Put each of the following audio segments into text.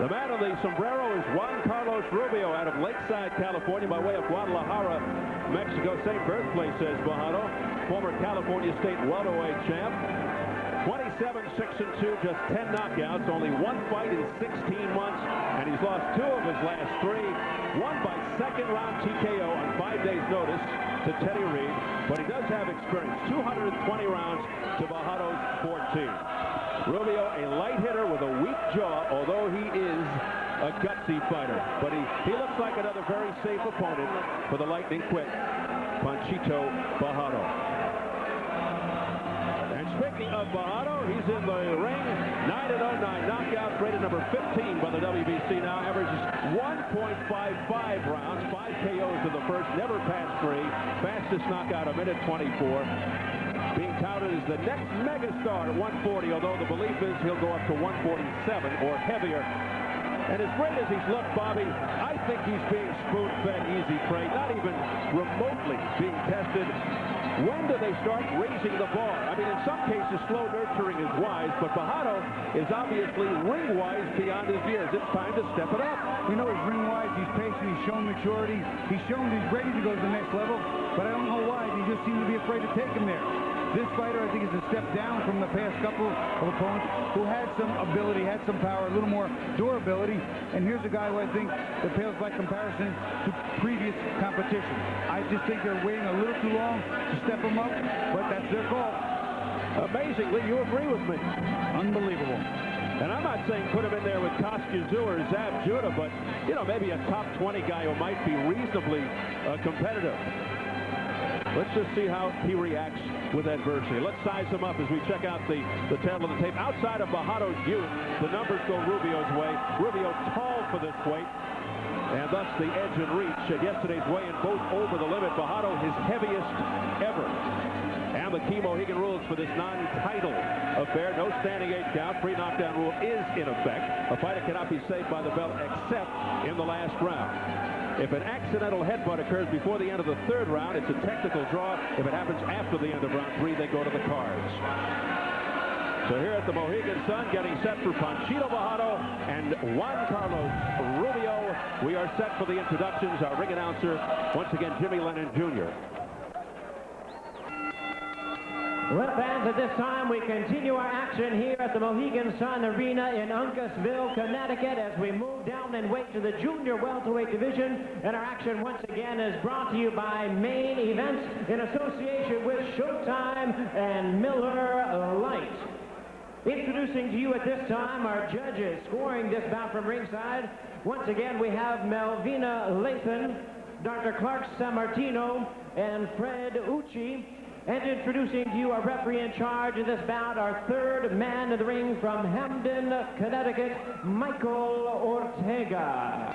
The man of the sombrero is Juan Rubio out of Lakeside, California, by way of Guadalajara, Mexico. Same birthplace as Bojado, former California State welterweight champ. 27-6-2, just 10 knockouts, only one fight in 16 months, and he's lost 2 of his last 3. Won by second-round TKO on 5 days' notice to Teddy Reed, but he does have experience. 220 rounds to Bojado's 14. Rubio, a light hitter with a weak jaw, although he is a gutsy fighter. But he looks like another very safe opponent for the lightning quick Panchito Bojado. And speaking of Bojado, he's in the ring. 9-0, 9 knockouts, rated number 15 by the WBC now. Averages 1.55 rounds, 5 KOs in the first, never passed 3. Fastest knockout, 1:24. Being touted as the next megastar at 140, although the belief is he'll go up to 147 or heavier. And as great as he's looked, Bobby, I think he's being spoon-fed easy prey, not even remotely being tested. When do they start raising the bar? I mean, in some cases, slow nurturing is wise, but Bojado is obviously ring-wise beyond his years. It's time to step it up. We know he's ring-wise, he's patient, he's shown maturity. He's shown he's ready to go to the next level, but I don't know why. He just seems to be afraid to take him there. This fighter, I think, is a step down from the past couple of opponents who had some ability, had some power, a little more durability. And here's a guy who I think that pales by comparison to previous competition. I just think they're waiting a little too long to step him up, but that's their call. Amazingly, you agree with me. Unbelievable. And I'm not saying put him in there with Kosciuszko or Zab Judah, but, you know, maybe a top 20 guy who might be reasonably competitive. Let's just see how he reacts with adversity. Let's size him up as we check out the tail of the tape. Outside of Bojado's youth, the numbers go Rubio's way. Rubio tall for this weight, and thus the edge and reach. At yesterday's weigh-in, both over the limit. Bojado, his heaviest ever. And the key Mohegan rules for this non-title affair. No standing 8 count. Free knockdown rule is in effect. A fighter cannot be saved by the bell except in the last round. If an accidental headbutt occurs before the end of the 3rd round, it's a technical draw. If it happens after the end of round 3, they go to the cards. So here at the Mohegan Sun, getting set for Panchito Bojado and Juan Rubio. We are set for the introductions. Our ring announcer, once again, Jimmy Lennon Jr. Well, fans, at this time we continue our action here at the Mohegan Sun Arena in Uncasville, Connecticut, as we move down in weight to the junior welterweight division. And our action once again is brought to you by Main Events in association with Showtime and Miller Lite. Introducing to you at this time our judges scoring this bout from ringside. Once again, we have Melvina Lathan, Dr. Clark Sammartino, and Fred Ucci. And introducing to you our referee in charge of this bout, our 3rd man in the ring from Hamden, Connecticut, Michael Ortega.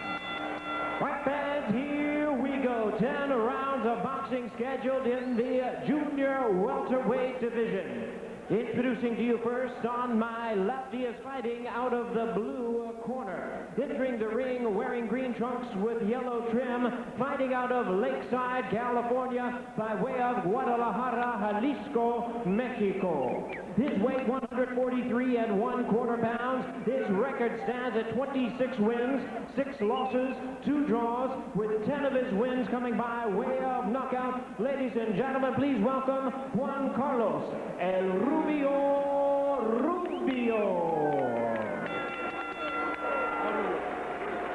Right, fans, here we go. 10 rounds of boxing scheduled in the junior welterweight division. Introducing to you first, on my left, he is fighting out of the blue corner. Entering the ring wearing green trunks with yellow trim, fighting out of Lakeside, California, by way of Guadalajara, Jalisco, Mexico. His weight 143 1/4 pounds. His record stands at 26 wins, 6 losses, 2 draws, with 10 of his wins coming by way of knockout. Ladies and gentlemen, please welcome Juan Carlos El Rubio.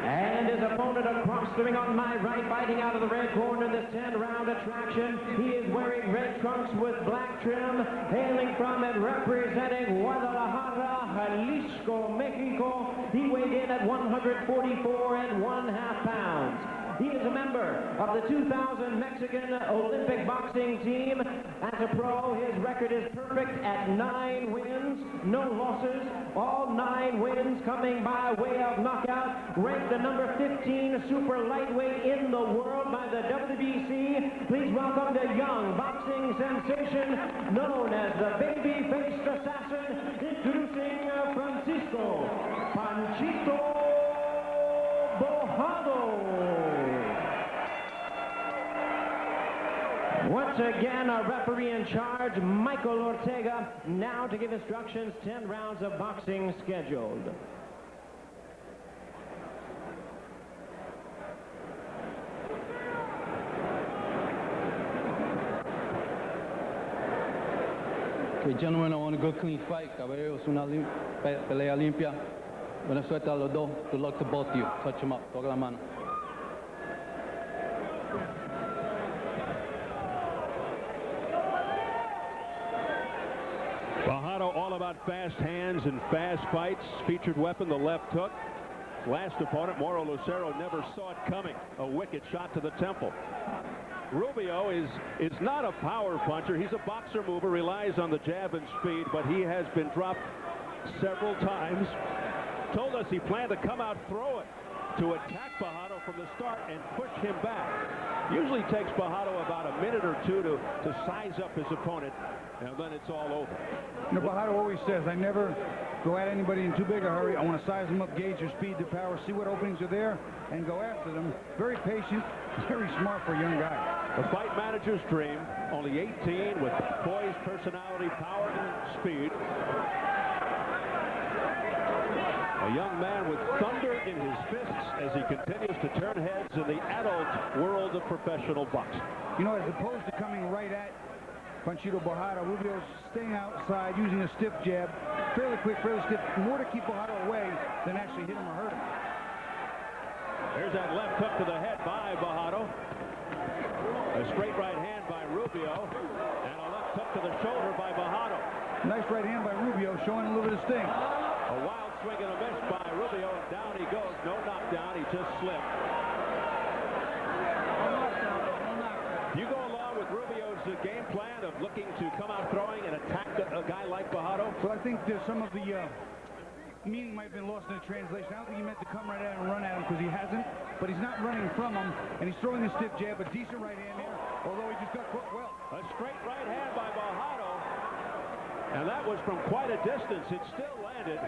And his opponent across the ring on my right, fighting out of the red corner in this 10-round attraction. He is wearing red trunks with black trim, hailing from and representing Guadalajara, Jalisco, Mexico. He weighed in at 144 1/2 pounds. He is a member of the 2000 Mexican Olympic boxing team. As a pro, his record is perfect at 9 wins, no losses. All 9 wins coming by way of knockout. Ranked the number 15 super lightweight in the world by the WBC. Please welcome the young boxing sensation known as the baby-faced assassin, introducing Francisco Panchito Bojado. Once again, our referee in charge, Michael Ortega, now to give instructions. 10 rounds of boxing scheduled. Okay, gentlemen, I want a good, clean fight. Caballeros, una pelea limpia. Buena suerte a los dos. Good luck to both of you. Touch them up. Toca la mano. Bojado all about fast hands and fast fights. Featured weapon, the left hook. Last opponent, Mauro Lucero, never saw it coming. A wicked shot to the temple. Rubio is not a power puncher. He's a boxer mover, relies on the jab and speed, but he has been dropped several times. Told us he planned to come out, throw it, to attack Bojado from the start and push him back. Usually takes Bojado about a minute or two to size up his opponent, and then it's all over. You know, Bojado always says, I never go at anybody in too big a hurry. I want to size them up, gauge their speed, their power, see what openings are there, and go after them. Very patient, very smart for a young guy. The fight manager's dream, only 18 with poise, personality, power, and speed. A young man with thunder in his fists as he continues to turn heads in the adult world of professional boxing. You know, as opposed to coming right at Panchito Bojado, Rubio's staying outside, using a stiff jab, fairly quick, fairly stiff, more to keep Bojado away than actually hit him or hurt him. There's that left hook to the head by Bojado. A straight right hand by Rubio, and a left hook to the shoulder by Bojado. Nice right hand by Rubio, showing a little bit of sting. A wild swing and a miss by Rubio, and down he goes. No knockdown, he just slipped. You go along with Rubio's game plan of looking to come out throwing and attack a guy like Bojado? Well, I think there's some of the meaning might have been lost in the translation. I don't think he meant to come right at him and run at him, because he hasn't, but he's not running from him, and he's throwing a stiff jab, a decent right hand there, although he just got caught well. A straight right hand by Bojado, and that was from quite a distance. It still landed.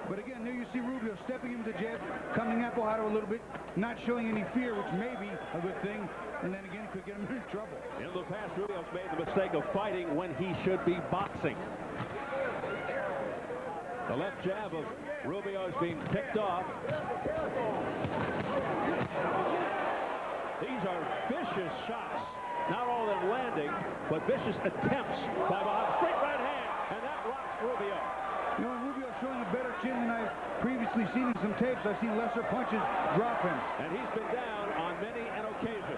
But again, there you see Rubio stepping into the jab, coming at Bojado a little bit, not showing any fear, which may be a good thing, and then again could get him in trouble. In the past, Rubio's made the mistake of fighting when he should be boxing. The left jab of Rubio is being picked off. These are vicious shots. Not all of them landing, but vicious attempts by Bojado. Straight right hand, and that rocks Rubio. You know, Rubio's showing a better chin than I've previously seen in some tapes. I've seen lesser punches drop him. And he's been down on many an occasion.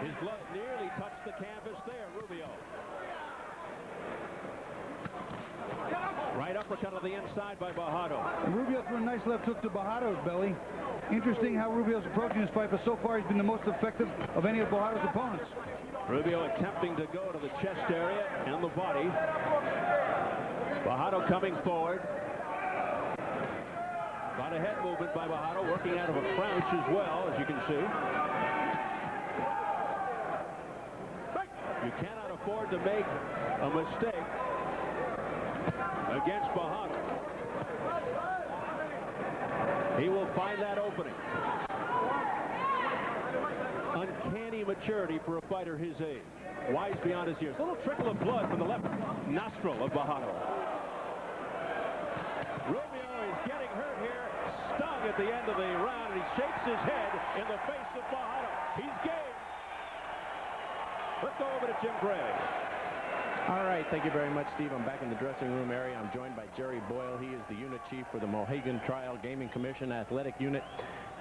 His glove nearly touched the canvas there, Rubio. Right uppercut on the inside by Bojado. And Rubio threw a nice left hook to Bojado's belly. Interesting how Rubio's approaching this fight, but so far he's been the most effective of any of Bojado's opponents. Rubio attempting to go to the chest area and the body. Bojado coming forward. About a head movement by Bojado, working out of a crouch as well, as you can see. You cannot afford to make a mistake against Bojado. He will find that opening. Uncanny maturity for a fighter his age. Wise beyond his years. A little trickle of blood from the left nostril of Bojado. Rubio is getting hurt here. Stung at the end of the round, and he shakes his head in the face of Bojado. He's game. Let's go over to Jim Gray. All right, thank you very much, Steve. I'm back in the dressing room area. I'm joined by Jerry Boyle. He is the unit chief for the Mohegan Trial Gaming Commission Athletic Unit.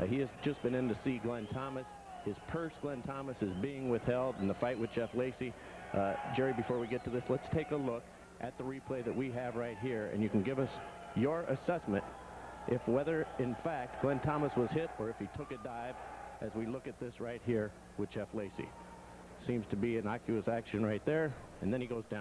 He has just been in to see Glenn Thomas. His purse, Glenn Thomas, is being withheld in the fight with Jeff Lacey. Jerry, before we get to this, let's take a look at the replay that we have right here, and you can give us your assessment if whether, in fact, Glenn Thomas was hit or if he took a dive as we look at this right here with Jeff Lacey. Seems to be innocuous action right there, and then he goes down.